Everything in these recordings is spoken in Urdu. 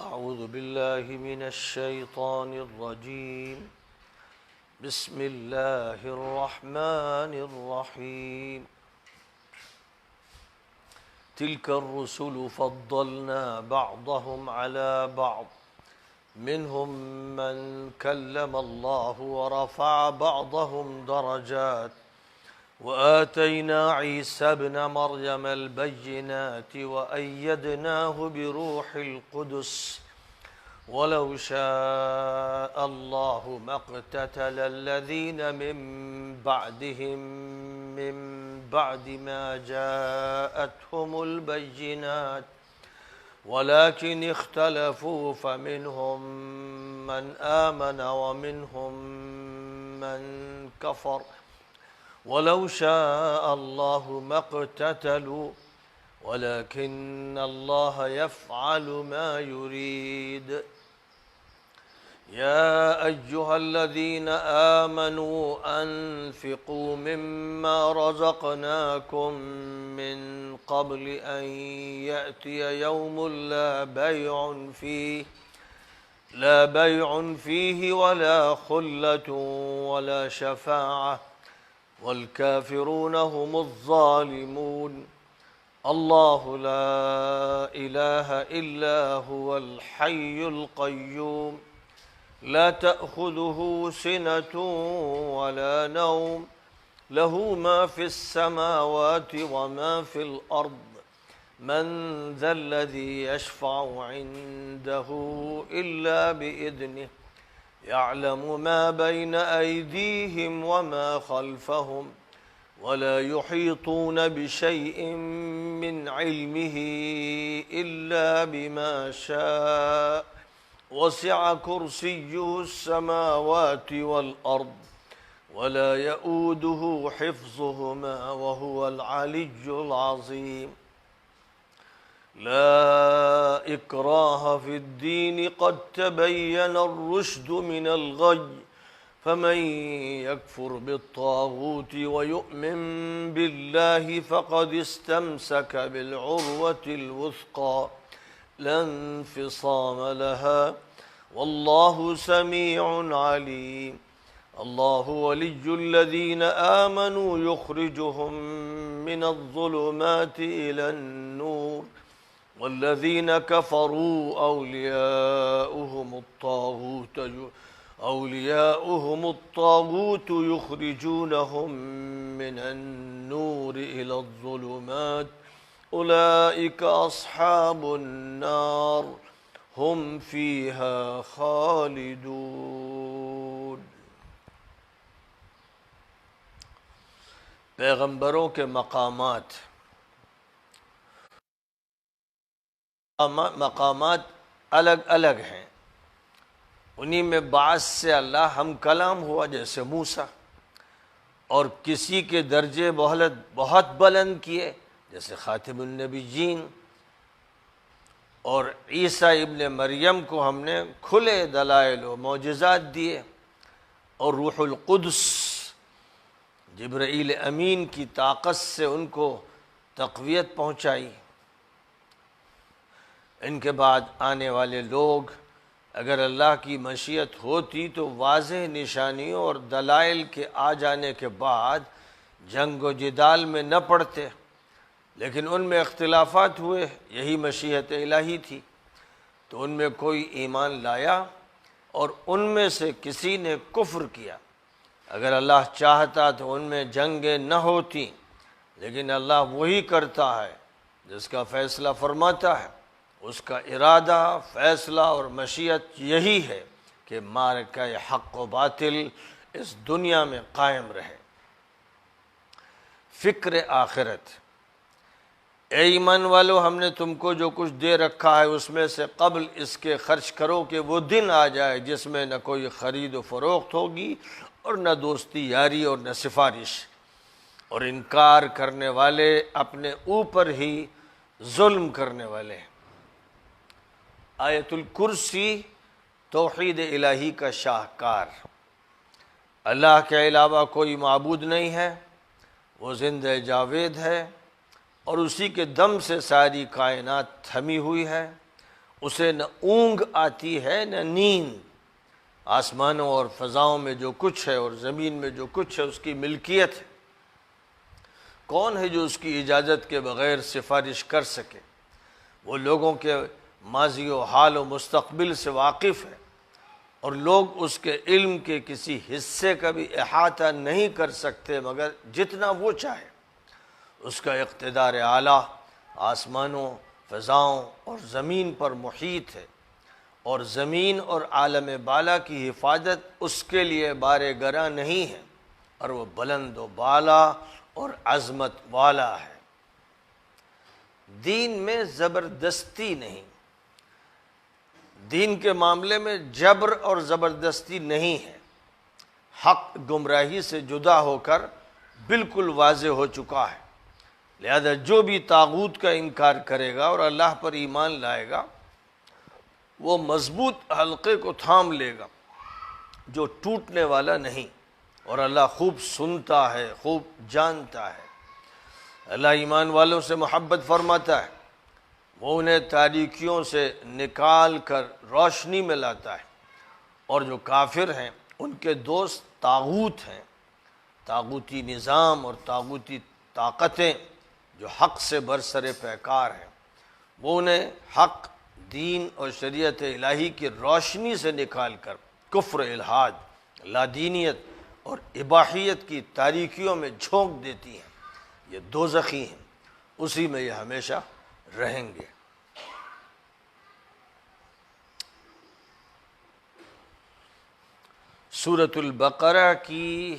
أعوذ بالله من الشيطان الرجيم بسم الله الرحمن الرحيم تلك الرسل فضلنا بعضهم على بعض منهم من كلم الله ورفع بعضهم درجات وآتينا عيسى ابن مريم البينات وأيدناه بروح القدس ولو شاء الله ما اقتتل الذين من بعدهم من بعد ما جاءتهم البينات ولكن اختلفوا فمنهم من آمن ومنهم من كفر ولو شاء الله ما اقتتلوا ولكن الله يفعل ما يريد يا أيها الذين آمنوا أنفقوا مما رزقناكم من قبل أن يأتي يوم لا بيع فيه ولا خلة ولا شفاعة والكافرون هم الظالمون الله لا إله إلا هو الحي القيوم لا تأخذه سنة ولا نوم له ما في السماوات وما في الأرض من ذا الذي يشفع عنده إلا بإذنه يعلم ما بين أيديهم وما خلفهم ولا يحيطون بشيء من علمه إلا بما شاء وسع كرسيه السماوات والأرض ولا يؤوده حفظهما وهو العلي العظيم لا إكراه في الدين قد تبين الرشد من الغي فمن يكفر بالطاغوت ويؤمن بالله فقد استمسك بالعروة الوثقى لا انفصام لها والله سميع عليم الله ولي الذين آمنوا يخرجهم من الظلمات إلى النور والذين كفروا أولياؤهم الطاغوت يخرجونهم من النور إلى الظلمات أولئك أصحاب النار هم فيها خالدون۔ پیغمبروں کے مقامات الگ الگ ہیں، انہی میں بعض سے اللہ ہم کلام ہوا جیسے موسیٰ، اور کسی کے درجے بہت بلند کیے جیسے خاتم النبیین، اور عیسیٰ ابن مریم کو ہم نے کھلے دلائل و معجزات دیے، اور روح القدس جبرائیل امین کی طاقت سے ان کو تقویت پہنچائی۔ ان کے بعد آنے والے لوگ اگر اللہ کی مشیت ہوتی تو واضح نشانیوں اور دلائل کے آ جانے کے بعد جنگ و جدال میں نہ پڑتے، لیکن ان میں اختلافات ہوئے، یہی مشیت الہی تھی، تو ان میں کوئی ایمان لایا اور ان میں سے کسی نے کفر کیا۔ اگر اللہ چاہتا تو ان میں جنگیں نہ ہوتی، لیکن اللہ وہی کرتا ہے جس کا فیصلہ فرماتا ہے، اس کا ارادہ، فیصلہ اور مشیت یہی ہے کہ معرکہ حق و باطل اس دنیا میں قائم رہے۔ فکر آخرت۔ اے ایمان والو، ہم نے تم کو جو کچھ دے رکھا ہے اس میں سے قبل اس کے خرچ کرو کہ وہ دن آ جائے جس میں نہ کوئی خرید و فروخت ہوگی اور نہ دوستی یاری اور نہ سفارش، اور انکار کرنے والے اپنے اوپر ہی ظلم کرنے والے ہیں۔ آیت الکرسی توحید الہی کا شاہکار۔ اللہ کے علاوہ کوئی معبود نہیں ہے، وہ زندہ جاوید ہے اور اسی کے دم سے ساری کائنات تھمی ہوئی ہے، اسے نہ اونگ آتی ہے نہ نیند۔ آسمانوں اور فضاؤں میں جو کچھ ہے اور زمین میں جو کچھ ہے اس کی ملکیت ہے۔ کون ہے جو اس کی اجازت کے بغیر سفارش کر سکے؟ وہ لوگوں کے ماضی و حال و مستقبل سے واقف ہے، اور لوگ اس کے علم کے کسی حصے کا بھی احاطہ نہیں کر سکتے مگر جتنا وہ چاہے۔ اس کا اقتدار اعلیٰ آسمانوں، فضاؤں اور زمین پر محیط ہے، اور زمین اور عالم بالا کی حفاظت اس کے لیے بار گراں نہیں ہے، اور وہ بلند و بالا اور عظمت والا ہے۔ دین میں زبردستی نہیں، دین کے معاملے میں جبر اور زبردستی نہیں ہے۔ حق گمراہی سے جدا ہو کر بالکل واضح ہو چکا ہے، لہذا جو بھی طاغوت کا انکار کرے گا اور اللہ پر ایمان لائے گا وہ مضبوط حلقے کو تھام لے گا جو ٹوٹنے والا نہیں، اور اللہ خوب سنتا ہے، خوب جانتا ہے۔ اللہ ایمان والوں سے محبت فرماتا ہے، وہ انہیں تاریکیوں سے نکال کر روشنی میں لاتا ہے، اور جو کافر ہیں ان کے دوست طاغوت ہیں، طاغوتی نظام اور طاغوتی طاقتیں جو حق سے برسر پیکار ہیں۔ وہ انہیں حق، دین اور شریعت الہی کی روشنی سے نکال کر کفر، الحاد، لادینیت اور اباحیت کی تاریکیوں میں جھونک دیتی ہیں۔ یہ دوزخی ہیں، اسی میں یہ ہمیشہ رہیں گے۔ سورۃ البقرہ کی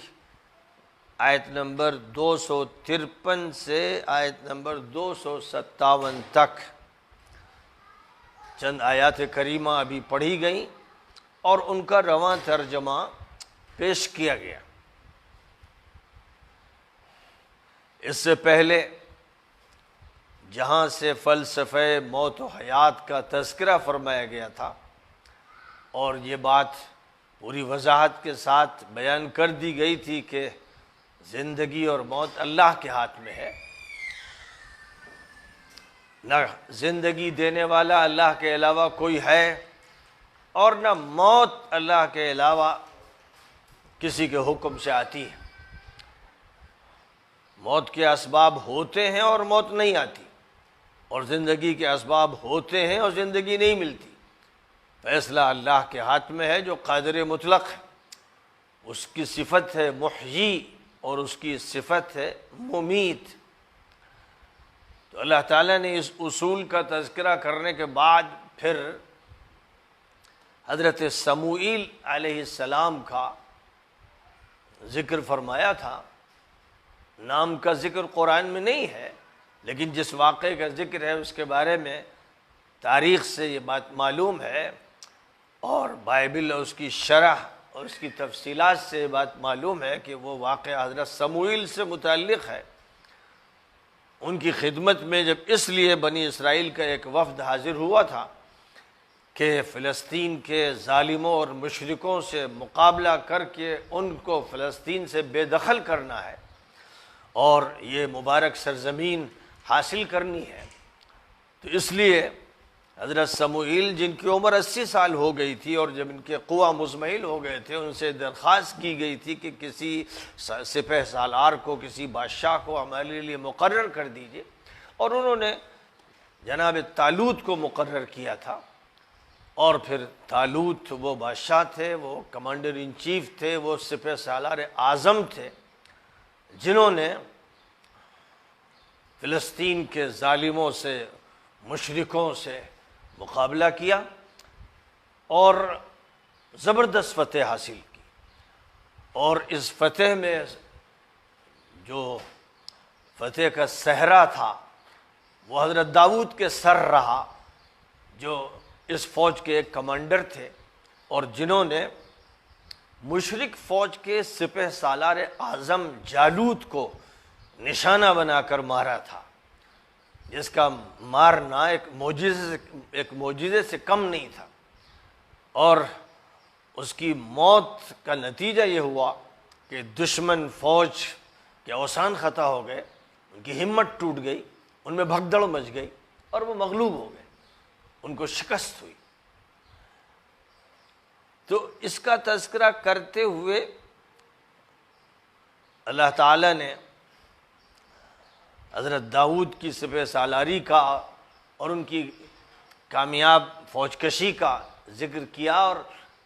آیت نمبر 253 سے آیت نمبر 257 تک چند آیات کریمہ ابھی پڑھی گئیں اور ان کا رواں ترجمہ پیش کیا گیا۔ اس سے پہلے جہاں سے فلسفہ موت و حیات کا تذکرہ فرمایا گیا تھا، اور یہ بات پوری وضاحت کے ساتھ بیان کر دی گئی تھی کہ زندگی اور موت اللہ کے ہاتھ میں ہے، نہ زندگی دینے والا اللہ کے علاوہ کوئی ہے، اور نہ موت اللہ کے علاوہ کسی کے حکم سے آتی ہے۔ موت کے اسباب ہوتے ہیں اور موت نہیں آتی، اور زندگی کے اسباب ہوتے ہیں اور زندگی نہیں ملتی۔ فیصلہ اللہ کے ہاتھ میں ہے جو قادر مطلق ہے۔ اس کی صفت ہے محیی اور اس کی صفت ہے ممیت۔ تو اللہ تعالیٰ نے اس اصول کا تذکرہ کرنے کے بعد پھر حضرت سموئیل علیہ السلام کا ذکر فرمایا تھا۔ نام کا ذکر قرآن میں نہیں ہے، لیکن جس واقعے کا ذکر ہے اس کے بارے میں تاریخ سے یہ بات معلوم ہے، اور بائبل اور اس کی شرح اور اس کی تفصیلات سے یہ بات معلوم ہے کہ وہ واقعہ حضرت سموئیل سے متعلق ہے۔ ان کی خدمت میں جب اس لیے بنی اسرائیل کا ایک وفد حاضر ہوا تھا کہ فلسطین کے ظالموں اور مشرکوں سے مقابلہ کر کے ان کو فلسطین سے بے دخل کرنا ہے اور یہ مبارک سرزمین حاصل کرنی ہے، تو اس لیے حضرت سموئیل جن کی عمر 80 سال ہو گئی تھی اور جب ان کے قوا مزمحل ہو گئے تھے، ان سے درخواست کی گئی تھی کہ کسی سپہ سالار کو، کسی بادشاہ کو ہمارے لیے مقرر کر دیجئے، اور انہوں نے جناب طالوت کو مقرر کیا تھا۔ اور پھر طالوت وہ بادشاہ تھے، وہ کمانڈر ان چیف تھے، وہ سپہ سالار اعظم تھے جنہوں نے فلسطین کے ظالموں سے، مشرکوں سے مقابلہ کیا اور زبردست فتح حاصل کی۔ اور اس فتح میں جو فتح کا صحرا تھا وہ حضرت داؤد کے سر رہا، جو اس فوج کے ایک کمانڈر تھے اور جنہوں نے مشرک فوج کے سپہ سالار اعظم جالوت کو نشانہ بنا کر مارا تھا، جس کا مارنا ایک معجزے سے کم نہیں تھا۔ اور اس کی موت کا نتیجہ یہ ہوا کہ دشمن فوج کے اوسان خطا ہو گئے، ان کی ہمت ٹوٹ گئی، ان میں بھگدڑ مچ گئی اور وہ مغلوب ہو گئے۔ ان کو شکست ہوئی۔ تو اس کا تذکرہ کرتے ہوئے اللہ تعالیٰ نے حضرت داؤد کی سپہ سالاری کا اور ان کی کامیاب فوج کشی کا ذکر کیا، اور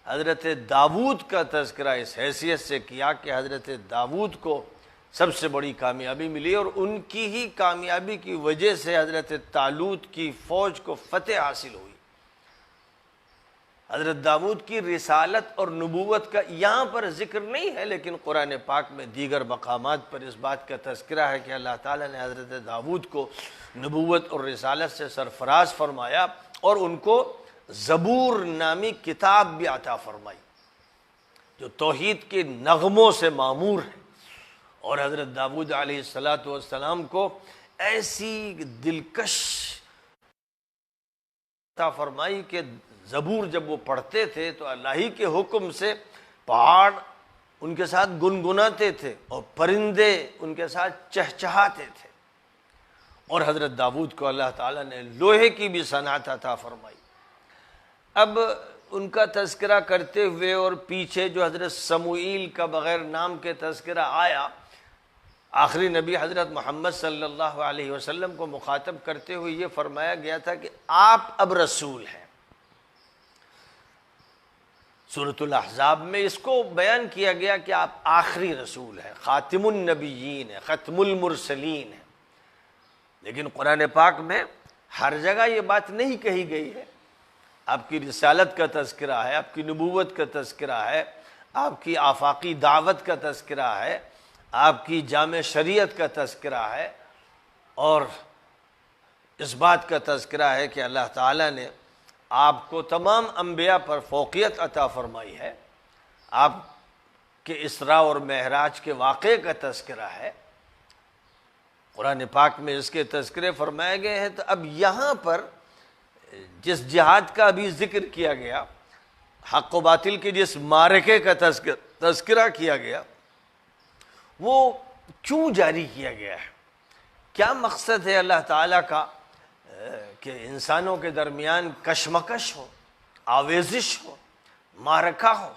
حضرت داؤد کا تذکرہ اس حیثیت سے کیا کہ حضرت داؤد کو سب سے بڑی کامیابی ملی، اور ان کی ہی کامیابی کی وجہ سے حضرت طالوت کی فوج کو فتح حاصل ہوئی۔ حضرت داؤد کی رسالت اور نبوت کا یہاں پر ذکر نہیں ہے، لیکن قرآن پاک میں دیگر مقامات پر اس بات کا تذکرہ ہے کہ اللہ تعالیٰ نے حضرت داؤد کو نبوت اور رسالت سے سرفراز فرمایا اور ان کو زبور نامی کتاب بھی عطا فرمائی جو توحید کے نغموں سے معمور ہے، اور حضرت داؤد علیہ السلام کو ایسی دلکش عطا فرمائی کہ زبور جب وہ پڑھتے تھے تو اللہ ہی کے حکم سے پہاڑ ان کے ساتھ گنگناتے تھے اور پرندے ان کے ساتھ چہچہاتے تھے، اور حضرت داؤد کو اللہ تعالیٰ نے لوہے کی بھی صنعت عطا فرمائی۔ اب ان کا تذکرہ کرتے ہوئے اور پیچھے جو حضرت سموئیل کا بغیر نام کے تذکرہ آیا، آخری نبی حضرت محمد صلی اللہ علیہ وسلم کو مخاطب کرتے ہوئے یہ فرمایا گیا تھا کہ آپ اب رسول ہیں۔ سورۃ الاحزاب میں اس کو بیان کیا گیا کہ آپ آخری رسول ہیں، خاتم النبیین ہیں، ختم المرسلین ہیں، لیکن قرآن پاک میں ہر جگہ یہ بات نہیں کہی گئی ہے۔ آپ کی رسالت کا تذکرہ ہے، آپ کی نبوت کا تذکرہ ہے، آپ کی آفاقی دعوت کا تذکرہ ہے، آپ کی جامع شریعت کا تذکرہ ہے، اور اس بات کا تذکرہ ہے کہ اللہ تعالیٰ نے آپ کو تمام انبیاء پر فوقیت عطا فرمائی ہے، آپ کے اسراء اور معراج کے واقعے کا تذکرہ ہے، قرآن پاک میں اس کے تذکرے فرمائے گئے ہیں۔ تو اب یہاں پر جس جہاد کا بھی ذکر کیا گیا، حق و باطل کے جس معرکے کا تذکرہ کیا گیا، وہ کیوں جاری کیا گیا ہے؟ کیا مقصد ہے اللہ تعالیٰ کا کہ انسانوں کے درمیان کشمکش ہو، آویزش ہو، معرکہ ہو؟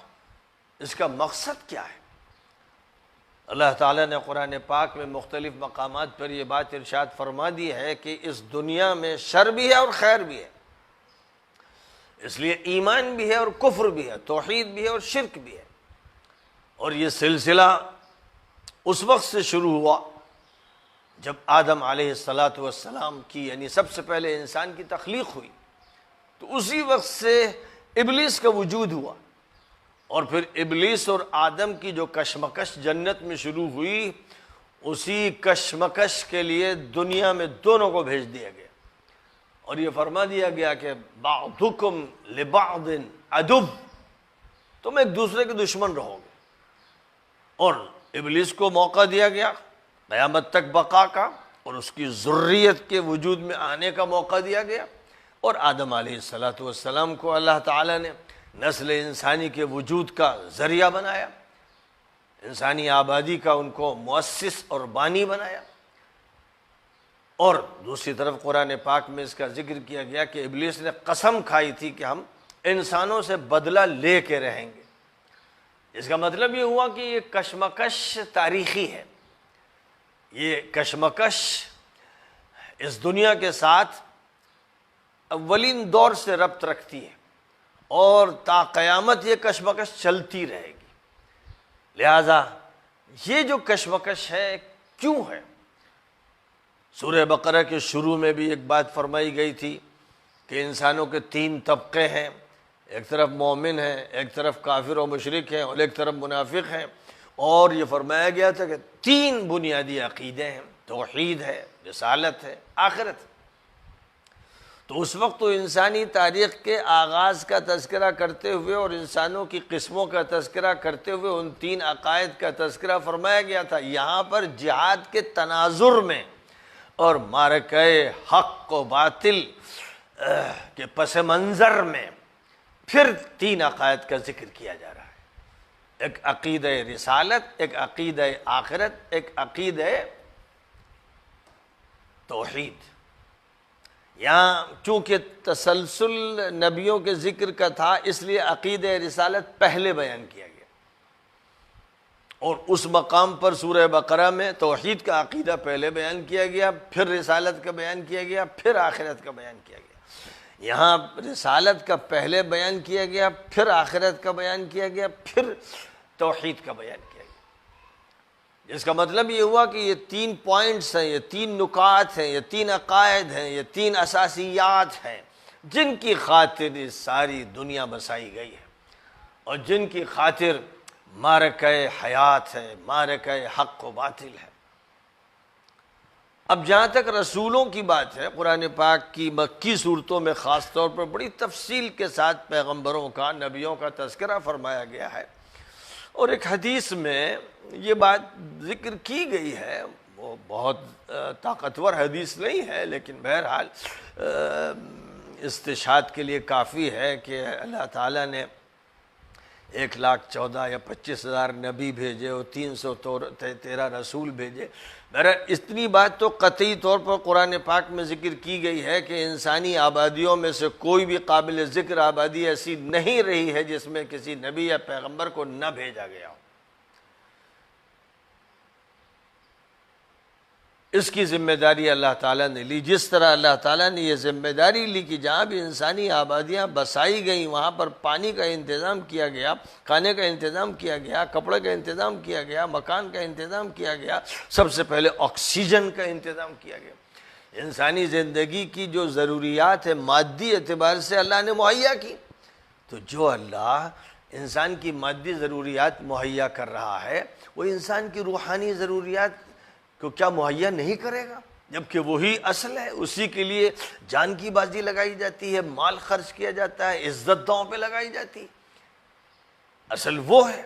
اس کا مقصد کیا ہے؟ اللہ تعالیٰ نے قرآن پاک میں مختلف مقامات پر یہ بات ارشاد فرما دی ہے کہ اس دنیا میں شر بھی ہے اور خیر بھی ہے، اس لیے ایمان بھی ہے اور کفر بھی ہے، توحید بھی ہے اور شرک بھی ہے، اور یہ سلسلہ اس وقت سے شروع ہوا جب آدم علیہ السلام کی یعنی سب سے پہلے انسان کی تخلیق ہوئی، تو اسی وقت سے ابلیس کا وجود ہوا، اور پھر ابلیس اور آدم کی جو کشمکش جنت میں شروع ہوئی، اسی کشمکش کے لیے دنیا میں دونوں کو بھیج دیا گیا، اور یہ فرما دیا گیا کہ بعضکم لبعض عدو، تم ایک دوسرے کے دشمن رہو گے، اور ابلیس کو موقع دیا گیا قیامت تک بقا کا، اور اس کی ذریت کے وجود میں آنے کا موقع دیا گیا، اور آدم علیہ السلام کو اللہ تعالیٰ نے نسل انسانی کے وجود کا ذریعہ بنایا، انسانی آبادی کا ان کو مؤسس اور بانی بنایا، اور دوسری طرف قرآن پاک میں اس کا ذکر کیا گیا کہ ابلیس نے قسم کھائی تھی کہ ہم انسانوں سے بدلہ لے کے رہیں گے۔ اس کا مطلب یہ ہوا کہ یہ کشمکش تاریخی ہے، یہ کشمکش اس دنیا کے ساتھ اولین دور سے ربط رکھتی ہے، اور تا قیامت یہ کشمکش چلتی رہے گی۔ لہذا یہ جو کشمکش ہے کیوں ہے؟ سورہ بقرہ کے شروع میں بھی ایک بات فرمائی گئی تھی کہ انسانوں کے 3 طبقے ہیں، ایک طرف مومن ہیں، ایک طرف کافر و مشرک ہیں، اور ایک طرف منافق ہیں، اور یہ فرمایا گیا تھا کہ 3 بنیادی عقیدے ہیں، توحید ہے، رسالت ہے، آخرت ہے۔ تو اس وقت تو انسانی تاریخ کے آغاز کا تذکرہ کرتے ہوئے اور انسانوں کی قسموں کا تذکرہ کرتے ہوئے ان 3 عقائد کا تذکرہ فرمایا گیا تھا۔ یہاں پر جہاد کے تناظر میں اور معرکہ حق و باطل کے پس منظر میں پھر 3 عقائد کا ذکر کیا جا رہا ہے، ایک عقیدہ رسالت، ایک عقیدہ آخرت، ایک عقیدہ توحید۔ یہاں چونکہ تسلسل نبیوں کے ذکر کا تھا، اس لیے عقیدہ رسالت پہلے بیان کیا گیا، اور اس مقام پر سورہ بقرہ میں توحید کا عقیدہ پہلے بیان کیا گیا، پھر رسالت کا بیان کیا گیا، پھر آخرت کا بیان کیا گیا۔ یہاں رسالت کا پہلے بیان کیا گیا، پھر آخرت کا بیان کیا گیا، پھر توحید کا بیان کیا گیا، جس کا مطلب یہ ہوا کہ یہ 3 پوائنٹس ہیں، یہ 3 نکات ہیں، یہ 3 عقائد ہیں، یہ 3 اساسیات ہیں جن کی خاطر یہ ساری دنیا بسائی گئی ہے، اور جن کی خاطر معرکہ حیات ہے، معرکہ حق و باطل ہے۔ اب جہاں تک رسولوں کی بات ہے، قرآن پاک کی مکی صورتوں میں خاص طور پر بڑی تفصیل کے ساتھ پیغمبروں کا، نبیوں کا تذکرہ فرمایا گیا ہے، اور ایک حدیث میں یہ بات ذکر کی گئی ہے، وہ بہت طاقتور حدیث نہیں ہے، لیکن بہرحال استشہاد کے لیے کافی ہے کہ اللہ تعالیٰ نے 1,14,000 یا 25,000 نبی بھیجے اور 313 رسول بھیجے۔ بہرحال اتنی بات تو قطعی طور پر قرآن پاک میں ذکر کی گئی ہے کہ انسانی آبادیوں میں سے کوئی بھی قابل ذکر آبادی ایسی نہیں رہی ہے جس میں کسی نبی یا پیغمبر کو نہ بھیجا گیا ہو۔ اس کی ذمہ داری اللہ تعالیٰ نے لی، جس طرح اللہ تعالیٰ نے یہ ذمہ داری لی کہ جہاں بھی انسانی آبادیاں بسائی گئیں وہاں پر پانی کا انتظام کیا گیا، کھانے کا انتظام کیا گیا، کپڑے کا انتظام کیا گیا، مکان کا انتظام کیا گیا، سب سے پہلے آکسیجن کا انتظام کیا گیا۔ انسانی زندگی کی جو ضروریات ہے مادی اعتبار سے اللہ نے مہیا کی، تو جو اللہ انسان کی مادی ضروریات مہیا کر رہا ہے وہ انسان کی روحانی ضروریات کو کیا مہیا نہیں کرے گا؟ جبکہ وہی اصل ہے، اسی کے لیے جان کی بازی لگائی جاتی ہے، مال خرچ کیا جاتا ہے، عزت داؤں پہ لگائی جاتی ہے، اصل وہ ہے۔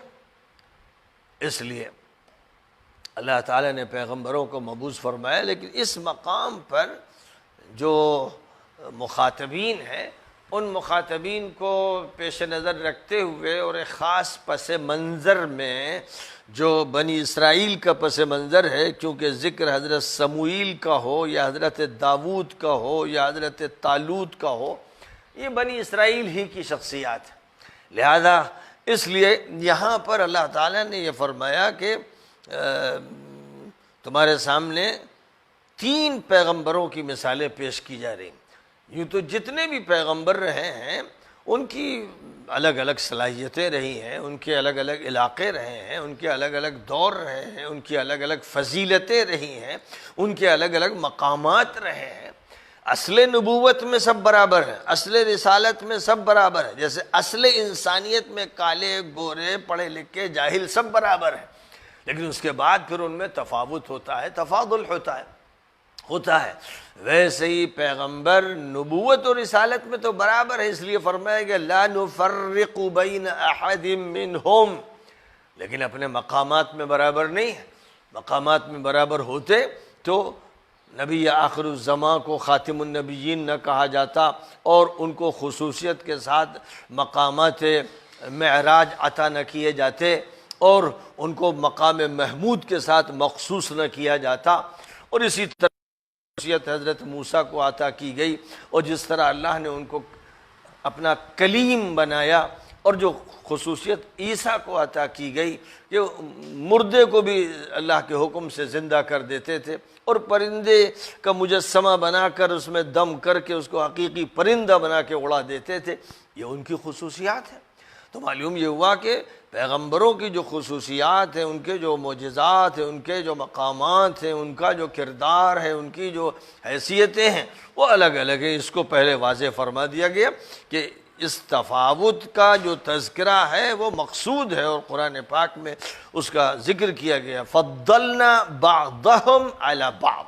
اس لیے اللہ تعالیٰ نے پیغمبروں کو مبعوث فرمایا، لیکن اس مقام پر جو مخاطبین ہیں ان مخاطبین کو پیش نظر رکھتے ہوئے اور ایک خاص پس منظر میں جو بنی اسرائیل کا پس منظر ہے، کیونکہ ذکر حضرت سموئیل کا ہو یا حضرت داود کا ہو یا حضرت طالوت کا ہو، یہ بنی اسرائیل ہی کی شخصیات ہے، لہذا اس لیے یہاں پر اللہ تعالیٰ نے یہ فرمایا کہ تمہارے سامنے 3 پیغمبروں کی مثالیں پیش کی جا رہی ہیں۔ یوں تو جتنے بھی پیغمبر رہے ہیں ان کی الگ الگ صلاحیتیں رہی ہیں، ان کے الگ الگ علاقے رہے ہیں، ان کے الگ الگ دور رہے ہیں، ان کی الگ الگ فضیلتیں رہی ہیں، ان کے الگ الگ مقامات رہے ہیں۔ اصل نبوت میں سب برابر ہیں، اصل رسالت میں سب برابر ہیں، جیسے اصل انسانیت میں کالے گورے پڑھے لکھے جاہل سب برابر ہیں، لیکن اس کے بعد پھر ان میں تفاوت ہوتا ہے، تفاضل ہوتا ہے۔ ویسے ہی پیغمبر نبوت اور رسالت میں تو برابر ہے، اس لیے فرمایا کہ لا نفرق بین احد منہم، لیکن اپنے مقامات میں برابر نہیں ہے۔ مقامات میں برابر ہوتے تو نبی آخر الزمان کو خاتم النبیین نہ کہا جاتا، اور ان کو خصوصیت کے ساتھ مقامات معراج عطا نہ کیے جاتے، اور ان کو مقام محمود کے ساتھ مخصوص نہ کیا جاتا، اور اسی طرح خصوصیت حضرت موسیٰ کو عطا کی گئی، اور جس طرح اللہ نے ان کو اپنا کلیم بنایا، اور جو خصوصیت عیسیٰ کو عطا کی گئی کہ مردے کو بھی اللہ کے حکم سے زندہ کر دیتے تھے، اور پرندے کا مجسمہ بنا کر اس میں دم کر کے اس کو حقیقی پرندہ بنا کے اڑا دیتے تھے، یہ ان کی خصوصیات ہیں۔ تو معلوم یہ ہوا کہ پیغمبروں کی جو خصوصیات ہیں، ان کے جو معجزات ہیں، ان کے جو مقامات ہیں، ان کا جو کردار ہے، ان کی جو حیثیتیں ہیں، وہ الگ الگ ہیں۔ اس کو پہلے واضح فرما دیا گیا کہ اس تفاوت کا جو تذکرہ ہے وہ مقصود ہے، اور قرآن پاک میں اس کا ذکر کیا گیا، فضلنا بعضهم علی بعض،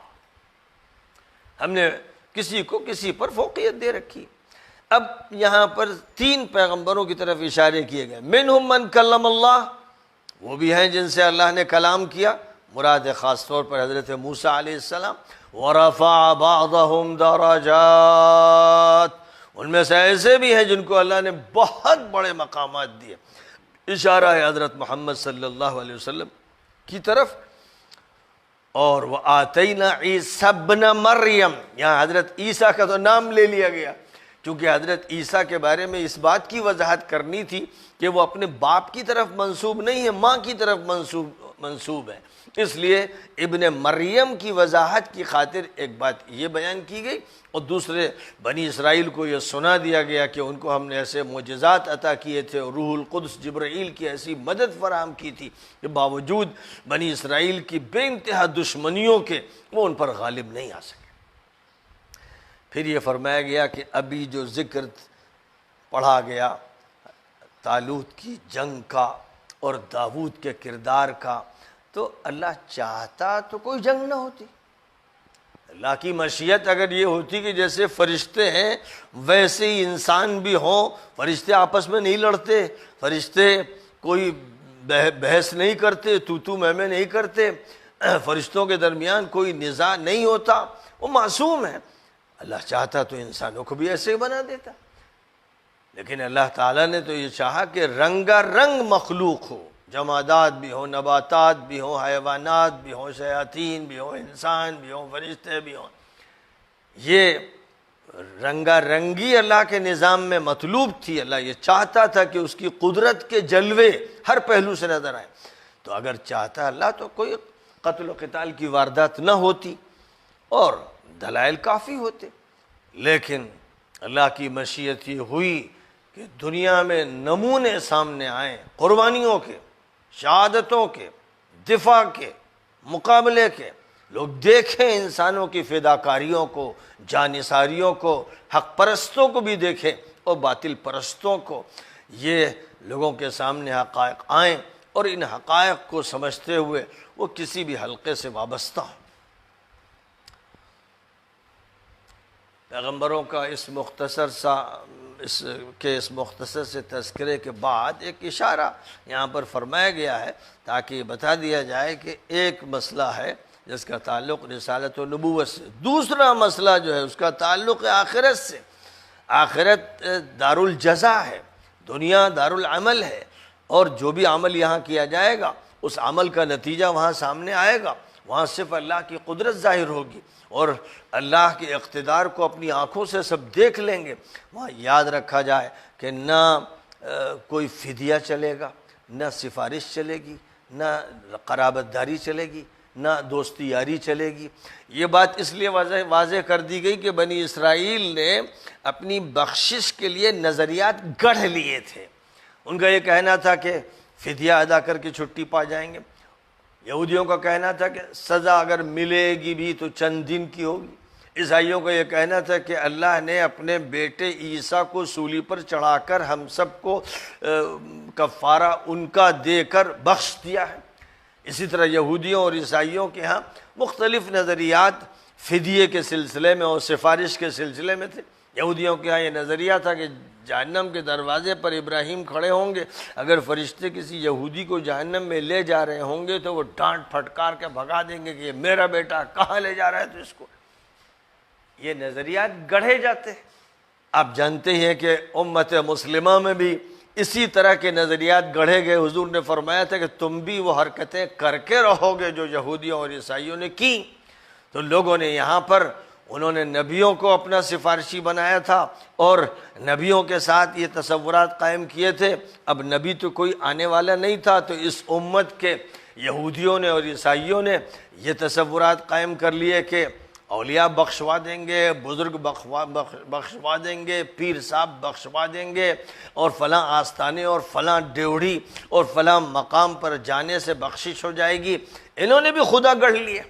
ہم نے کسی کو کسی پر فوقیت دے رکھی۔ اب یہاں پر 3 پیغمبروں کی طرف اشارے کیے گئے، منہم من کلم اللہ، وہ بھی ہیں جن سے اللہ نے کلام کیا، مراد خاص طور پر حضرت موسیٰ علیہ السلام، ورفع بعضهم درجات، ان میں سے ایسے بھی ہیں جن کو اللہ نے بہت بڑے مقامات دیے۔ اشارہ ہے حضرت محمد صلی اللہ علیہ وسلم کی طرف، اور وہ آتینا عیسی ابن مریم، یہاں حضرت عیسیٰ کا تو نام لے لیا گیا کیونکہ حضرت عیسیٰ کے بارے میں اس بات کی وضاحت کرنی تھی کہ وہ اپنے باپ کی طرف منسوب نہیں ہے، ماں کی طرف منسوب ہے، اس لیے ابن مریم کی وضاحت کی خاطر ایک بات یہ بیان کی گئی، اور دوسرے بنی اسرائیل کو یہ سنا دیا گیا کہ ان کو ہم نے ایسے معجزات عطا کیے تھے اور روح القدس جبرائیل کی ایسی مدد فراہم کی تھی کہ باوجود بنی اسرائیل کی بے انتہا دشمنیوں کے وہ ان پر غالب نہیں آ سکے۔ پھر یہ فرمایا گیا کہ ابھی جو ذکر پڑھا گیا طالوت کی جنگ کا اور داؤد کے کردار کا، تو اللہ چاہتا تو کوئی جنگ نہ ہوتی۔ اللہ کی مشیت اگر یہ ہوتی کہ جیسے فرشتے ہیں ویسے ہی انسان بھی ہوں، فرشتے آپس میں نہیں لڑتے، فرشتے کوئی بحث نہیں کرتے، تو میں نہیں کرتے، فرشتوں کے درمیان کوئی نزاع نہیں ہوتا، وہ معصوم ہے۔ اللہ چاہتا تو انسانوں کو بھی ایسے ہی بنا دیتا، لیکن اللہ تعالیٰ نے تو یہ چاہا کہ رنگا رنگ مخلوق ہو، جمادات بھی ہوں، نباتات بھی ہوں، حیوانات بھی ہوں، شیاطین بھی ہوں، انسان بھی ہوں، فرشتے بھی ہوں۔ یہ رنگا رنگی اللہ کے نظام میں مطلوب تھی، اللہ یہ چاہتا تھا کہ اس کی قدرت کے جلوے ہر پہلو سے نظر آئیں۔ تو اگر چاہتا اللہ تو کوئی قتل و قتال کی واردات نہ ہوتی اور دلائل کافی ہوتے، لیکن اللہ کی مشیت یہ ہوئی کہ دنیا میں نمونے سامنے آئیں قربانیوں کے، شہادتوں کے، دفاع کے، مقابلے کے، لوگ دیکھیں انسانوں کی فداکاریوں کو، جانثاریوں کو، حق پرستوں کو بھی دیکھیں اور باطل پرستوں کو، یہ لوگوں کے سامنے حقائق آئیں اور ان حقائق کو سمجھتے ہوئے وہ کسی بھی حلقے سے وابستہ ہوں۔ پیغمبروں کا اس مختصر سے تذکرے کے بعد ایک اشارہ یہاں پر فرمایا گیا ہے تاکہ یہ بتا دیا جائے کہ ایک مسئلہ ہے جس کا تعلق رسالت و نبوت سے، دوسرا مسئلہ جو ہے اس کا تعلق آخرت سے۔ آخرت دار الجزا ہے، دنیا دار العمل ہے، اور جو بھی عمل یہاں کیا جائے گا اس عمل کا نتیجہ وہاں سامنے آئے گا، وہاں صرف اللہ کی قدرت ظاہر ہوگی اور اللہ کے اقتدار کو اپنی آنکھوں سے سب دیکھ لیں گے۔ وہاں یاد رکھا جائے کہ نہ کوئی فدیہ چلے گا، نہ سفارش چلے گی، نہ قرابت داری چلے گی، نہ دوستی یاری چلے گی۔ یہ بات اس لیے واضح کر دی گئی کہ بنی اسرائیل نے اپنی بخشش کے لیے نظریات گڑھ لیے تھے۔ ان کا یہ کہنا تھا کہ فدیہ ادا کر کے چھٹی پا جائیں گے، یہودیوں کا کہنا تھا کہ سزا اگر ملے گی بھی تو چند دن کی ہوگی، عیسائیوں کا یہ کہنا تھا کہ اللہ نے اپنے بیٹے عیسیٰ کو سولی پر چڑھا کر ہم سب کو کفارہ ان کا دے کر بخش دیا ہے۔ اسی طرح یہودیوں اور عیسائیوں کے ہاں مختلف نظریات فدیے کے سلسلے میں اور سفارش کے سلسلے میں تھے۔ یہودیوں کے ہاں یہ نظریہ تھا کہ جہنم کے دروازے پر ابراہیم کھڑے ہوں گے، اگر فرشتے کسی یہودی کو جہنم میں لے جا رہے ہوں گے تو وہ ڈانٹ پھٹکار کے بھگا دیں گے کہ یہ میرا بیٹا، کہاں لے جا رہا ہے تو اس کو۔ یہ نظریات گڑھے جاتے ہیں۔ آپ جانتے ہیں کہ امت مسلمہ میں بھی اسی طرح کے نظریات گڑھے گئے۔ حضور نے فرمایا تھا کہ تم بھی وہ حرکتیں کر کے رہو گے جو یہودیوں اور عیسائیوں نے کی۔ تو لوگوں نے یہاں پر انہوں نے نبیوں کو اپنا سفارشی بنایا تھا اور نبیوں کے ساتھ یہ تصورات قائم کیے تھے۔ اب نبی تو کوئی آنے والا نہیں تھا، تو اس امت کے یہودیوں نے اور عیسائیوں نے یہ تصورات قائم کر لیے کہ اولیاء بخشوا دیں گے، بزرگ بخشوا دیں گے، پیر صاحب بخشوا دیں گے، اور فلاں آستانے اور فلاں ڈیوڑی اور فلاں مقام پر جانے سے بخشش ہو جائے گی۔ انہوں نے بھی خدا گڑھ لیے،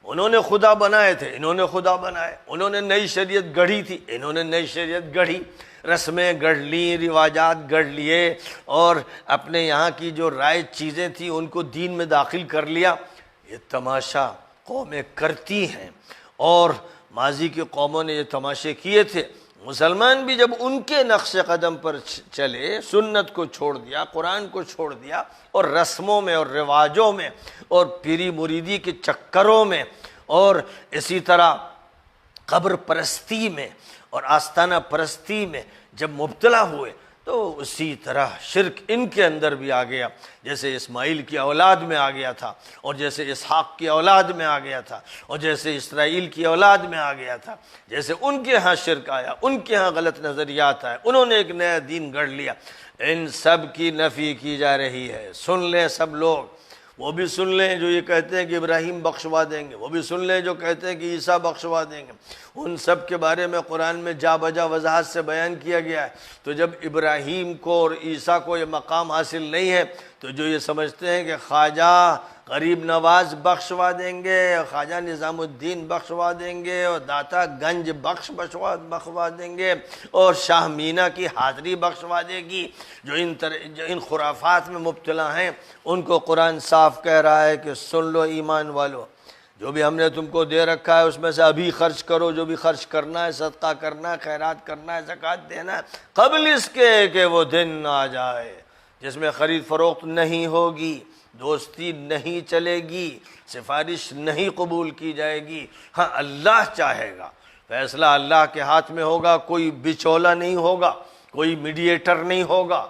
انہوں نے خدا بنائے تھے، انہوں نے خدا بنائے، انہوں نے نئی شریعت گڑھی تھی، انہوں نے نئی شریعت گڑھی، رسمیں گڑھ لیں، رواجات گڑھ لیے، اور اپنے یہاں کی جو رائج چیزیں تھیں ان کو دین میں داخل کر لیا۔ یہ تماشا قومیں کرتی ہیں اور ماضی کی قوموں نے یہ تماشے کیے تھے۔ مسلمان بھی جب ان کے نقش قدم پر چلے، سنت کو چھوڑ دیا، قرآن کو چھوڑ دیا، اور رسموں میں اور رواجوں میں اور پیری مریدی کے چکروں میں اور اسی طرح قبر پرستی میں اور آستانہ پرستی میں جب مبتلا ہوئے، تو اسی طرح شرک ان کے اندر بھی آ گیا، جیسے اسماعیل کی اولاد میں آ گیا تھا، اور جیسے اسحاق کی اولاد میں آ گیا تھا، اور جیسے اسرائیل کی اولاد میں آ گیا تھا، جیسے ان کے ہاں شرک آیا، ان کے ہاں غلط نظریات آئے، انہوں نے ایک نیا دین گڑھ لیا، ان سب کی نفی کی جا رہی ہے۔ سن لیں سب لوگ، وہ بھی سن لیں جو یہ کہتے ہیں کہ ابراہیم بخشوا دیں گے، وہ بھی سن لیں جو کہتے ہیں کہ عیسیٰ بخشوا دیں گے، ان سب کے بارے میں قرآن میں جا بجا وضاحت سے بیان کیا گیا ہے۔ تو جب ابراہیم کو اور عیسیٰ کو یہ مقام حاصل نہیں ہے تو جو یہ سمجھتے ہیں کہ خواجہ غریب نواز بخشوا دیں گے، خواجہ نظام الدین بخشوا دیں گے، اور داتا گنج بخشوا دیں گے، اور شاہ مینا کی حاضری بخشوا دے گی، جو ان خرافات میں مبتلا ہیں، ان کو قرآن صاف کہہ رہا ہے کہ سن لو ایمان والو، جو بھی ہم نے تم کو دے رکھا ہے اس میں سے ابھی خرچ کرو، جو بھی خرچ کرنا ہے، صدقہ کرنا ہے، خیرات کرنا ہے، زکوٰۃ دینا ہے، قبل اس کے کہ وہ دن آ جائے جس میں خرید فروخت نہیں ہوگی، دوستی نہیں چلے گی، سفارش نہیں قبول کی جائے گی۔ ہاں اللہ چاہے گا، فیصلہ اللہ کے ہاتھ میں ہوگا، کوئی بچولا نہیں ہوگا، کوئی میڈیٹر نہیں ہوگا،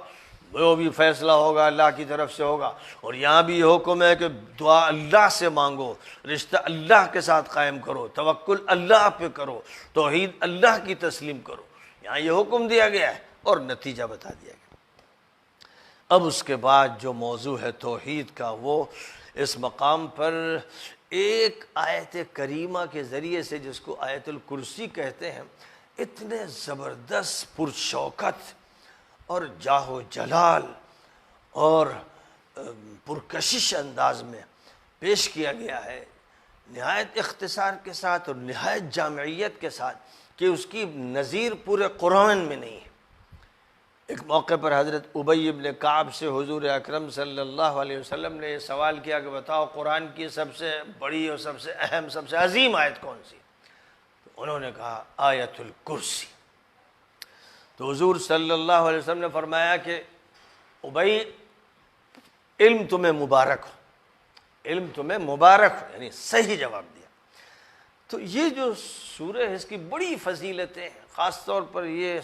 وہ بھی فیصلہ ہوگا اللہ کی طرف سے ہوگا۔ اور یہاں بھی یہ حکم ہے کہ دعا اللہ سے مانگو، رشتہ اللہ کے ساتھ قائم کرو، توکل اللہ پہ کرو، توحید اللہ کی تسلیم کرو، یہاں یہ حکم دیا گیا ہے اور نتیجہ بتا دیا گیا۔ اب اس کے بعد جو موضوع ہے توحید کا، وہ اس مقام پر ایک آیت کریمہ کے ذریعے سے، جس کو آیت الکرسی کہتے ہیں، اتنے زبردست پرشوکت اور جاہ و جلال اور پرکشش انداز میں پیش کیا گیا ہے، نہایت اختصار کے ساتھ اور نہایت جامعیت کے ساتھ، کہ اس کی نظیر پورے قرآن میں نہیں ہے۔ ایک موقع پر حضرت ابی ابن کعب سے حضور اکرم صلی اللہ علیہ وسلم نے یہ سوال کیا کہ بتاؤ قرآن کی سب سے بڑی اور سب سے اہم، سب سے عظیم آیت کون سی؟ تو انہوں نے کہا آیت الکرسی۔ تو حضور صلی اللہ علیہ وسلم نے فرمایا کہ ابی، علم تمہیں مبارک ہو، علم تمہیں مبارک ہو، یعنی صحیح جواب دیا۔ تو یہ جو سورہ ہے اس کی بڑی فضیلتیں ہیں، خاص طور پر یہ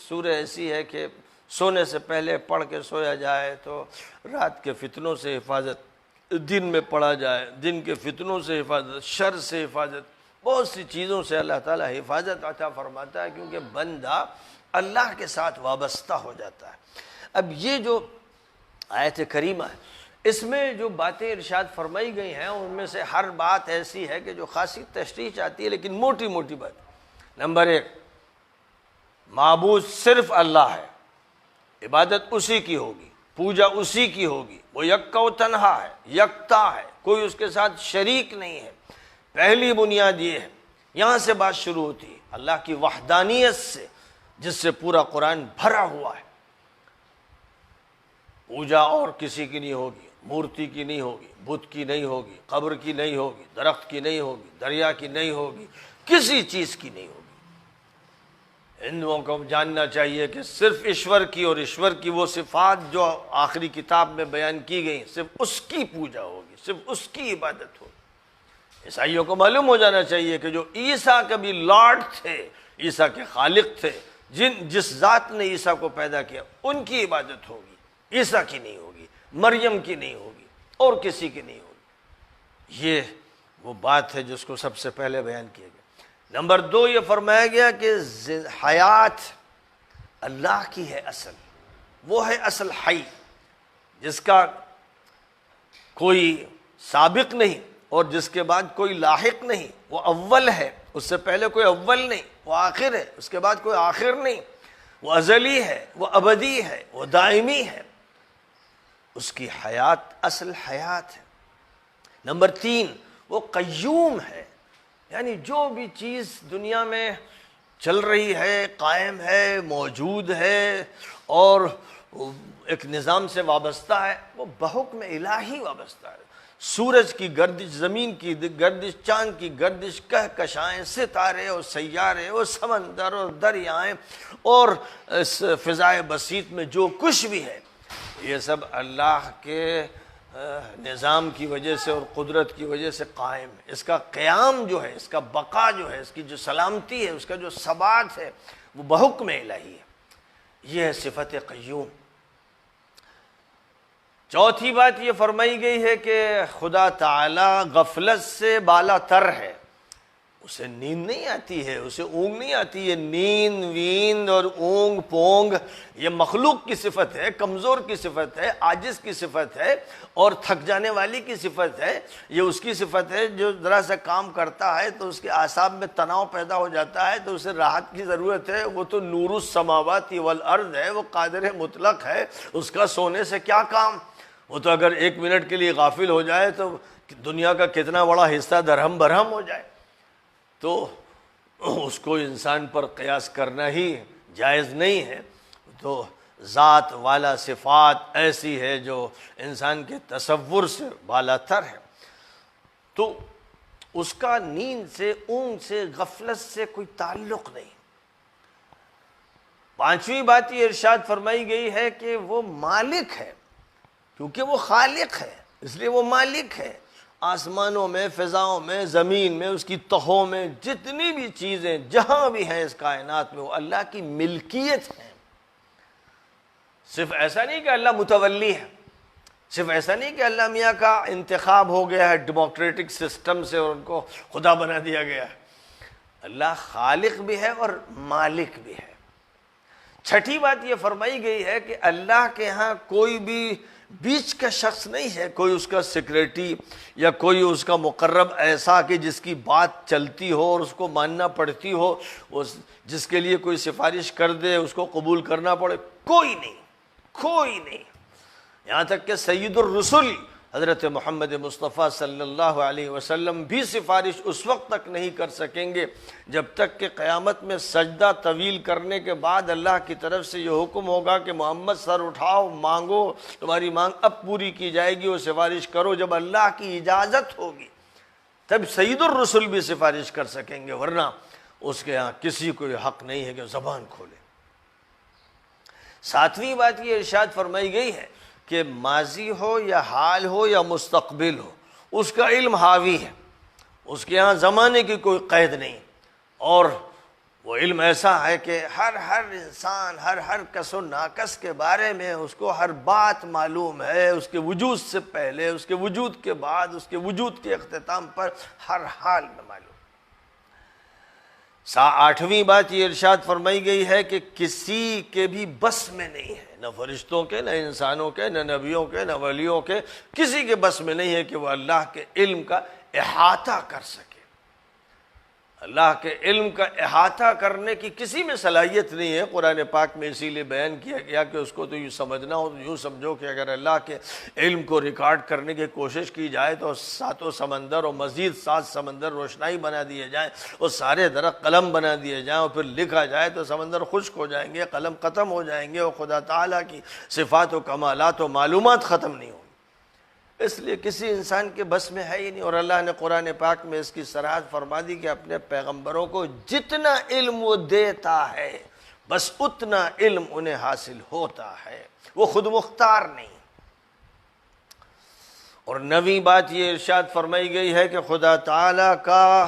سورہ ایسی ہے کہ سونے سے پہلے پڑھ کے سویا جائے تو رات کے فتنوں سے حفاظت، دن میں پڑھا جائے دن کے فتنوں سے حفاظت، شر سے حفاظت، بہت سی چیزوں سے اللہ تعالیٰ حفاظت عطا فرماتا ہے، کیونکہ بندہ اللہ کے ساتھ وابستہ ہو جاتا ہے۔ اب یہ جو آیت کریمہ ہے، اس میں جو باتیں ارشاد فرمائی گئی ہیں ان میں سے ہر بات ایسی ہے کہ جو خاصی تشریح چاہتی ہے، لیکن موٹی موٹی بات۔ نمبر ایک، معبود صرف اللہ ہے، عبادت اسی کی ہوگی، پوجا اسی کی ہوگی، وہ یکا و تنہا ہے، یکتا ہے، کوئی اس کے ساتھ شریک نہیں ہے۔ پہلی بنیاد یہ ہے، یہاں سے بات شروع ہوتی ہے، اللہ کی وحدانیت سے، جس سے پورا قرآن بھرا ہوا ہے۔ پوجا اور کسی کی نہیں ہوگی، مورتی کی نہیں ہوگی، بت کی نہیں ہوگی، قبر کی نہیں ہوگی، درخت کی نہیں ہوگی، دریا کی نہیں ہوگی، کسی چیز کی نہیں ہوگی۔ ہندوؤں کو جاننا چاہیے کہ صرف ایشور کی، اور ایشور کی وہ صفات جو آخری کتاب میں بیان کی گئی، صرف اس کی پوجا ہوگی، صرف اس کی عبادت ہوگی۔ عیسائیوں کو معلوم ہو جانا چاہیے کہ جو عیسیٰ کبھی لارڈ تھے، عیسیٰ کے خالق تھے، جس ذات نے عیسیٰ کو پیدا کیا، ان کی عبادت ہوگی، عیسیٰ کی نہیں ہوگی، مریم کی نہیں ہوگی، اور کسی کی نہیں ہوگی۔ یہ وہ بات ہے جس کو سب سے پہلے بیان کیا گیا۔ نمبر دو، یہ فرمایا گیا کہ حیات اللہ کی ہے اصل، وہ ہے اصل حی، جس کا کوئی سابق نہیں اور جس کے بعد کوئی لاحق نہیں، وہ اول ہے، اس سے پہلے کوئی اول نہیں، وہ آخر ہے، اس کے بعد کوئی آخر نہیں، وہ ازلی ہے، وہ ابدی ہے، وہ دائمی ہے، اس کی حیات اصل حیات ہے۔ نمبر تین، وہ قیوم ہے، یعنی جو بھی چیز دنیا میں چل رہی ہے، قائم ہے، موجود ہے اور ایک نظام سے وابستہ ہے، وہ بحکم الہی وابستہ ہے۔ سورج کی گردش، زمین کی گردش، چاند کی گردش، کہکشائیں، ستارے اور سیارے اور سمندر اور دریائیں اور اس فضائے بسیط میں جو کچھ بھی ہے، یہ سب اللہ کے نظام کی وجہ سے اور قدرت کی وجہ سے قائم ہے۔ اس کا قیام جو ہے، اس کا بقا جو ہے، اس کی جو سلامتی ہے، اس کا جو ثبات ہے، وہ بحکم الہی ہے۔ یہ ہے صفت قیوم۔ چوتھی بات یہ فرمائی گئی ہے کہ خدا تعالی غفلت سے بالا تر ہے، اسے نیند نہیں آتی ہے، اسے اونگ نہیں آتی ہے۔ نیند ویند اور اونگ پونگ یہ مخلوق کی صفت ہے، کمزور کی صفت ہے، عاجز کی صفت ہے اور تھک جانے والی کی صفت ہے۔ یہ اس کی صفت ہے جو ذرا سا کام کرتا ہے تو اس کے اعصاب میں تناؤ پیدا ہو جاتا ہے تو اسے راحت کی ضرورت ہے۔ وہ تو نور السماوات والارض ہے، وہ قادر مطلق ہے، اس کا سونے سے کیا کام؟ وہ تو اگر 1 منٹ کے لیے غافل ہو جائے تو دنیا کا کتنا بڑا حصہ درہم برہم ہو جائے۔ تو اس کو انسان پر قیاس کرنا ہی جائز نہیں ہے۔ تو ذات والا صفات ایسی ہے جو انسان کے تصور سے بالا تر ہے، تو اس کا نیند سے، اونگ سے، غفلت سے کوئی تعلق نہیں۔ پانچویں بات یہ ارشاد فرمائی گئی ہے کہ وہ مالک ہے، کیونکہ وہ خالق ہے اس لیے وہ مالک ہے۔ آسمانوں میں، فضاؤں میں، زمین میں، اس کی تہوں میں جتنی بھی چیزیں جہاں بھی ہیں اس کائنات میں، وہ اللہ کی ملکیت ہیں۔ صرف ایسا نہیں کہ اللہ متولی ہے، صرف ایسا نہیں کہ اللہ میاں کا انتخاب ہو گیا ہے ڈیموکریٹک سسٹم سے اور ان کو خدا بنا دیا گیا ہے۔ اللہ خالق بھی ہے اور مالک بھی ہے۔ چھٹی بات یہ فرمائی گئی ہے کہ اللہ کے ہاں کوئی بھی بیچ کا شخص نہیں ہے، کوئی اس کا سیکریٹری یا کوئی اس کا مقرب ایسا کہ جس کی بات چلتی ہو اور اس کو ماننا پڑتی ہو، جس کے لیے کوئی سفارش کر دے اس کو قبول کرنا پڑے، کوئی نہیں، کوئی نہیں۔ یہاں تک کہ سید الرسل حضرت محمد مصطفیٰ صلی اللہ علیہ وسلم بھی سفارش اس وقت تک نہیں کر سکیں گے جب تک کہ قیامت میں سجدہ طویل کرنے کے بعد اللہ کی طرف سے یہ حکم ہوگا کہ محمد سر اٹھاؤ، مانگو، تمہاری مانگ اب پوری کی جائے گی، وہ سفارش کرو۔ جب اللہ کی اجازت ہوگی تب سید الرسل بھی سفارش کر سکیں گے، ورنہ اس کے ہاں کسی کو یہ حق نہیں ہے کہ زبان کھولے۔ ساتویں بات یہ ارشاد فرمائی گئی ہے کہ ماضی ہو یا حال ہو یا مستقبل ہو، اس کا علم حاوی ہے، اس کے ہاں زمانے کی کوئی قید نہیں، اور وہ علم ایسا ہے کہ ہر انسان، ہر کس و ناکس کے بارے میں اس کو ہر بات معلوم ہے، اس کے وجود سے پہلے، اس کے وجود کے بعد، اس کے وجود کے اختتام پر ہر حال میں معلوم۔ آٹھویں بات یہ ارشاد فرمائی گئی ہے کہ کسی کے بھی بس میں نہیں ہے، نہ فرشتوں کے، نہ انسانوں کے، نہ نبیوں کے، نہ ولیوں کے، کسی کے بس میں نہیں ہے کہ وہ اللہ کے علم کا احاطہ کر سکے۔ اللہ کے علم کا احاطہ کرنے کی کسی میں صلاحیت نہیں ہے۔ قرآن پاک میں اسی لیے بیان کیا گیا کہ اس کو تو یوں سمجھنا ہو تو یوں سمجھو کہ اگر اللہ کے علم کو ریکارڈ کرنے کی کوشش کی جائے تو 7 سمندر اور مزید 7 سمندر روشنائی بنا دیے جائیں، اور سارے درخت قلم بنا دیے جائیں، اور پھر لکھا جائے تو سمندر خشک ہو جائیں گے، قلم ختم ہو جائیں گے، اور خدا تعالیٰ کی صفات و کمالات و معلومات ختم نہیں ہوں۔ اس لیے کسی انسان کے بس میں ہے ہی نہیں، اور اللہ نے قرآن پاک میں اس کی صراحت فرما دی کہ اپنے پیغمبروں کو جتنا علم وہ دیتا ہے بس اتنا علم انہیں حاصل ہوتا ہے، وہ خود مختار نہیں۔ اور 9ویں بات یہ ارشاد فرمائی گئی ہے کہ خدا تعالیٰ کا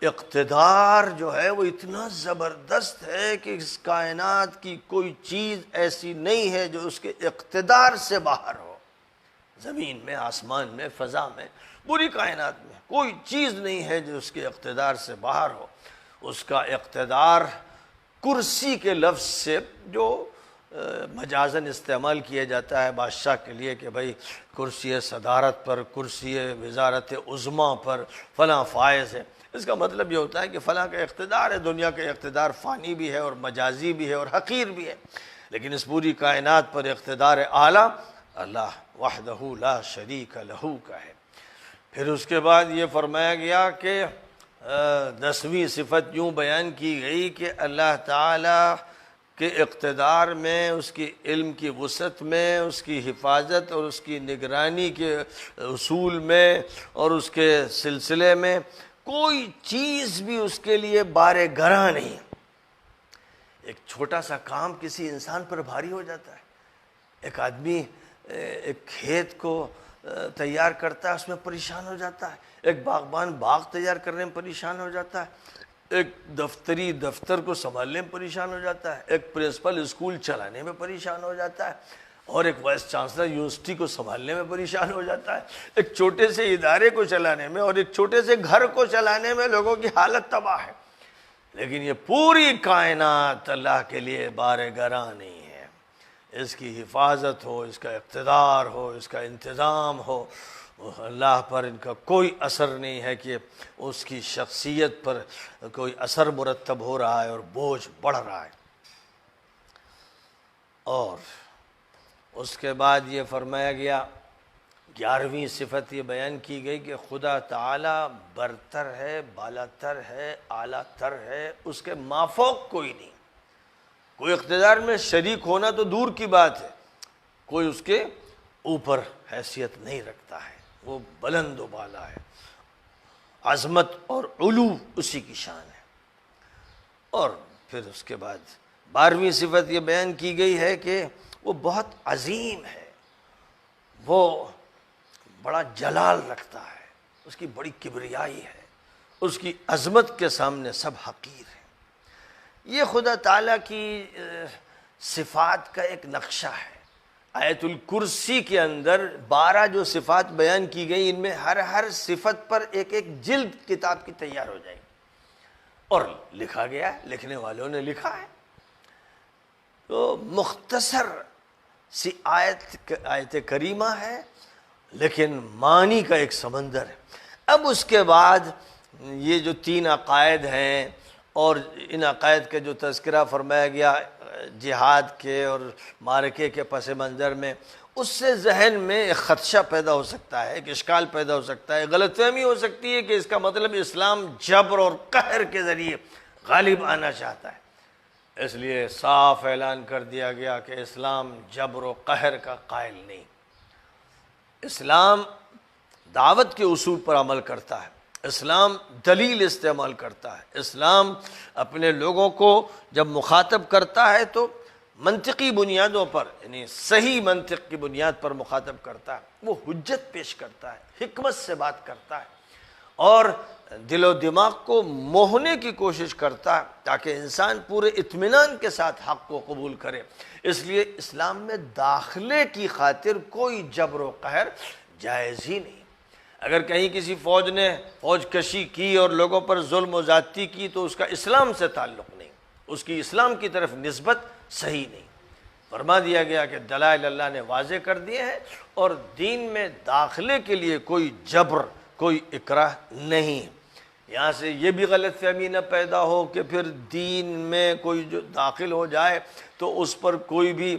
اقتدار جو ہے وہ اتنا زبردست ہے کہ اس کائنات کی کوئی چیز ایسی نہیں ہے جو اس کے اقتدار سے باہر ہو۔ زمین میں، آسمان میں، فضا میں، پوری کائنات میں کوئی چیز نہیں ہے جو اس کے اقتدار سے باہر ہو۔ اس کا اقتدار کرسی کے لفظ سے، جو مجازن استعمال کیا جاتا ہے بادشاہ کے لیے کہ بھائی کرسی صدارت پر، کرسی وزارت عظمیٰ پر فلاں فائز ہے، اس کا مطلب یہ ہوتا ہے کہ فلاں کا اقتدار ہے۔ دنیا کا اقتدار فانی بھی ہے اور مجازی بھی ہے اور حقیر بھی ہے، لیکن اس پوری کائنات پر اقتدار اعلیٰ اللہ وحدہ لا شریک لہ کا ہے۔ پھر اس کے بعد یہ فرمایا گیا کہ 10ویں صفت یوں بیان کی گئی کہ اللہ تعالیٰ کے اقتدار میں، اس کی علم کی وسعت میں، اس کی حفاظت اور اس کی نگرانی کے اصول میں اور اس کے سلسلے میں کوئی چیز بھی اس کے لیے بار گراں نہیں۔ ایک چھوٹا سا کام کسی انسان پر بھاری ہو جاتا ہے۔ ایک آدمی ایک کھیت کو تیار کرتا ہے، اس میں پریشان ہو جاتا ہے۔ ایک باغبان باغ تیار کرنے میں پریشان ہو جاتا ہے۔ ایک دفتر کو سنبھالنے میں پریشان ہو جاتا ہے، ایک پرنسپل اسکول چلانے میں پریشان ہو جاتا ہے، اور ایک وائس چانسلر یونیورسٹی کو سنبھالنے میں پریشان ہو جاتا ہے، ایک چھوٹے سے ادارے کو چلانے میں اور ایک چھوٹے سے گھر کو چلانے میں لوگوں کی حالت تباہ ہے۔ لیکن یہ پوری کائنات اللہ کے لیے بار گراں نہیں ہے، اس کی حفاظت ہو، اس کا اقتدار ہو، اس کا انتظام ہو، اللہ پر ان کا کوئی اثر نہیں ہے کہ اس کی شخصیت پر کوئی اثر مرتب ہو رہا ہے اور بوجھ بڑھ رہا ہے۔ اور اس کے بعد یہ فرمایا گیا، 11ویں صفت یہ بیان کی گئی کہ خدا تعالی برتر ہے، بالاتر ہے، اعلیٰ تر ہے، اس کے مافوق کوئی نہیں۔ کوئی اقتدار میں شریک ہونا تو دور کی بات ہے، کوئی اس کے اوپر حیثیت نہیں رکھتا ہے، وہ بلند و بالا ہے، عظمت اور علو اسی کی شان ہے۔ اور پھر اس کے بعد 12ویں صفت یہ بیان کی گئی ہے کہ وہ بہت عظیم ہے، وہ بڑا جلال رکھتا ہے، اس کی بڑی کبریائی ہے، اس کی عظمت کے سامنے سب حقیر ہیں۔ یہ خدا تعالیٰ کی صفات کا ایک نقشہ ہے۔ آیت الکرسی کے اندر 12 جو صفات بیان کی گئی، ان میں ہر صفت پر ایک جلد کتاب کی تیار ہو جائے گی، اور لکھا گیا ہے، لکھنے والوں نے لکھا ہے۔ تو مختصر سی آیت کریمہ ہے، لیکن معنی کا ایک سمندر ہے۔ اب اس کے بعد یہ جو 3 عقائد ہیں، اور ان عقائد کا جو تذکرہ فرمایا گیا جہاد کے اور معرکے کے پس منظر میں، اس سے ذہن میں ایک خدشہ پیدا ہو سکتا ہے، ایک اشکال پیدا ہو سکتا ہے، غلط فہمی ہو سکتی ہے کہ اس کا مطلب اسلام جبر اور قہر کے ذریعے غالب آنا چاہتا ہے۔ اس لیے صاف اعلان کر دیا گیا کہ اسلام جبر و قہر کا قائل نہیں۔ اسلام دعوت کے اصول پر عمل کرتا ہے، اسلام دلیل استعمال کرتا ہے، اسلام اپنے لوگوں کو جب مخاطب کرتا ہے تو منطقی بنیادوں پر، یعنی صحیح منطق کی بنیاد پر مخاطب کرتا ہے، وہ حجت پیش کرتا ہے، حکمت سے بات کرتا ہے، اور دل و دماغ کو موہنے کی کوشش کرتا ہے تاکہ انسان پورے اطمینان کے ساتھ حق کو قبول کرے۔ اس لیے اسلام میں داخلے کی خاطر کوئی جبر و قہر جائز ہی نہیں۔ اگر کہیں کسی فوج نے فوج کشی کی اور لوگوں پر ظلم و زیادتی کی تو اس کا اسلام سے تعلق نہیں، اس کی اسلام کی طرف نسبت صحیح نہیں۔ فرما دیا گیا کہ دلائل اللہ نے واضح کر دیے ہیں، اور دین میں داخلے کے لیے کوئی جبر، کوئی اکراہ نہیں۔ یہاں سے یہ بھی غلط فہمی نہ پیدا ہو کہ پھر دین میں کوئی جو داخل ہو جائے تو اس پر کوئی بھی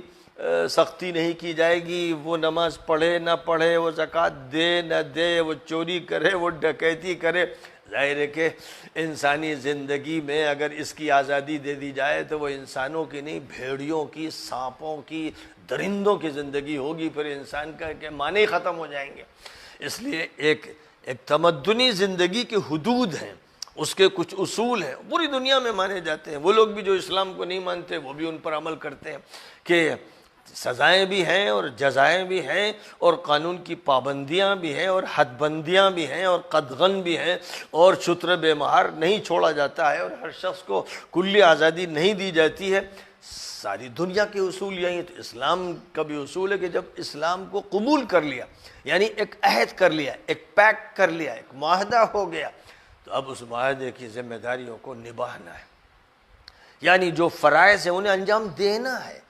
سختی نہیں کی جائے گی، وہ نماز پڑھے نہ پڑھے، وہ زکوٰۃ دے نہ دے، وہ چوری کرے، وہ ڈکیتی کرے۔ ظاہر ہے کہ انسانی زندگی میں اگر اس کی آزادی دے دی جائے تو وہ انسانوں کی نہیں، بھیڑیوں کی، سانپوں کی، درندوں کی زندگی ہوگی، پھر انسان کا کہ معنی ختم ہو جائیں گے۔ اس لیے ایک تمدنی زندگی کے حدود ہیں، اس کے کچھ اصول ہیں، پوری دنیا میں مانے جاتے ہیں۔ وہ لوگ بھی جو اسلام کو نہیں مانتے وہ بھی ان پر عمل کرتے ہیں کہ سزائیں بھی ہیں اور جزائیں بھی ہیں، اور قانون کی پابندیاں بھی ہیں، اور حد بندیاں بھی ہیں، اور قدغن بھی ہیں، اور شتر بے مہار نہیں چھوڑا جاتا ہے، اور ہر شخص کو کلی آزادی نہیں دی جاتی ہے۔ ساری دنیا کے اصول یہی ہیں۔ تو اسلام کا بھی اصول ہے کہ جب اسلام کو قبول کر لیا، یعنی ایک عہد کر لیا، ایک پیکٹ کر لیا، ایک معاہدہ ہو گیا، تو اب اس معاہدے کی ذمہ داریوں کو نبھانا ہے، یعنی جو فرائض ہیں انہیں انجام دینا ہے،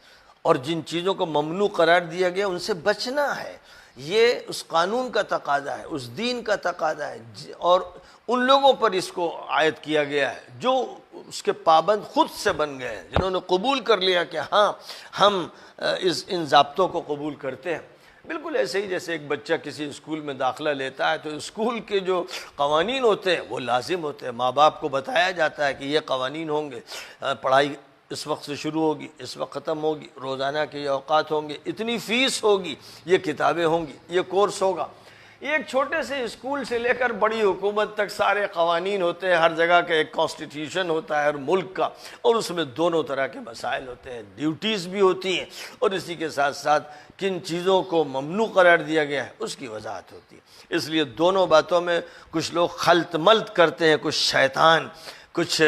اور جن چیزوں کو ممنوع قرار دیا گیا ان سے بچنا ہے۔ یہ اس قانون کا تقاضا ہے، اس دین کا تقاضا ہے، اور ان لوگوں پر اس کو عائد کیا گیا ہے جو اس کے پابند خود سے بن گئے ہیں، جنہوں نے قبول کر لیا کہ ہاں ہم ان ضابطوں کو قبول کرتے ہیں۔ بالکل ایسے ہی جیسے ایک بچہ کسی اسکول میں داخلہ لیتا ہے تو اسکول کے جو قوانین ہوتے ہیں وہ لازم ہوتے ہیں، ماں باپ کو بتایا جاتا ہے کہ یہ قوانین ہوں گے، پڑھائی اس وقت سے شروع ہوگی، اس وقت ختم ہوگی، روزانہ کے یہ اوقات ہوں گے، اتنی فیس ہوگی، یہ کتابیں ہوں گی، یہ کورس ہوگا۔ یہ ایک چھوٹے سے اسکول سے لے کر بڑی حکومت تک سارے قوانین ہوتے ہیں، ہر جگہ کا ایک کانسٹیٹیوشن ہوتا ہے ہر ملک کا، اور اس میں دونوں طرح کے مسائل ہوتے ہیں، ڈیوٹیز بھی ہوتی ہیں، اور اسی کے ساتھ ساتھ کن چیزوں کو ممنوع قرار دیا گیا ہے اس کی وضاحت ہوتی ہے۔ اس لیے دونوں باتوں میں کچھ لوگ خلط ملط کرتے ہیں، کچھ شیطان کچھ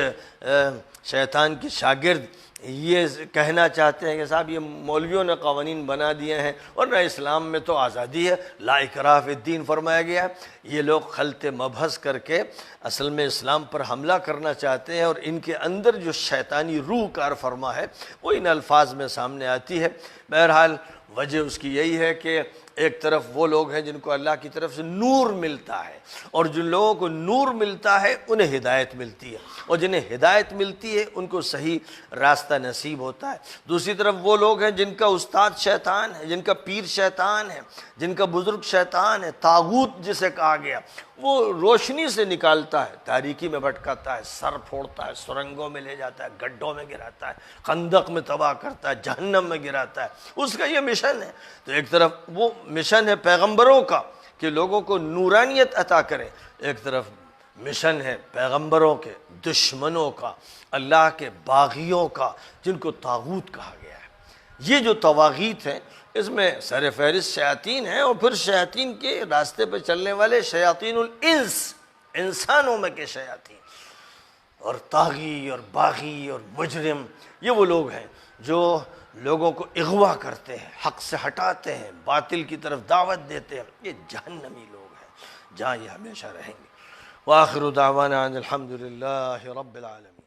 شیطان کے شاگرد یہ کہنا چاہتے ہیں کہ صاحب یہ مولویوں نے قوانین بنا دیے ہیں، ورنہ اسلام میں تو آزادی ہے، لا اکراہ فی الدین فرمایا گیا ہے۔ یہ لوگ خلط مبحث کر کے اصل میں اسلام پر حملہ کرنا چاہتے ہیں، اور ان کے اندر جو شیطانی روح کار فرما ہے وہ ان الفاظ میں سامنے آتی ہے۔ بہرحال وجہ اس کی یہی ہے کہ ایک طرف وہ لوگ ہیں جن کو اللہ کی طرف سے نور ملتا ہے، اور جن لوگوں کو نور ملتا ہے انہیں ہدایت ملتی ہے، اور جنہیں ہدایت ملتی ہے ان کو صحیح راستہ نصیب ہوتا ہے۔ دوسری طرف وہ لوگ ہیں جن کا استاد شیطان ہے، جن کا پیر شیطان ہے، جن کا بزرگ شیطان ہے، طاغوت جسے کہا گیا، وہ روشنی سے نکالتا ہے، تاریکی میں بھٹکاتا ہے، سر پھوڑتا ہے، سرنگوں میں لے جاتا ہے، گڈھوں میں گراتا ہے، خندق میں تباہ کرتا ہے، جہنم میں گراتا ہے۔ اس کا یہ مشن ہے۔ تو ایک طرف وہ مشن ہے پیغمبروں کا کہ لوگوں کو نورانیت عطا کرے، ایک طرف مشن ہے پیغمبروں کے دشمنوں کا، اللہ کے باغیوں کا، جن کو طاغوت کہا گیا ہے۔ یہ جو طواغیت ہیں اس میں سر فہرست شیاطین ہیں، اور پھر شیاطین کے راستے پہ چلنے والے شیاطین الانس، انسانوں میں کے شیاطین، اور طاغی اور باغی اور مجرم، یہ وہ لوگ ہیں جو لوگوں کو اغوا کرتے ہیں، حق سے ہٹاتے ہیں، باطل کی طرف دعوت دیتے ہیں۔ یہ جہنمی لوگ ہیں جہاں یہ ہمیشہ رہیں گے۔ وآخر دعوانا ان الحمد للہ رب العالمین۔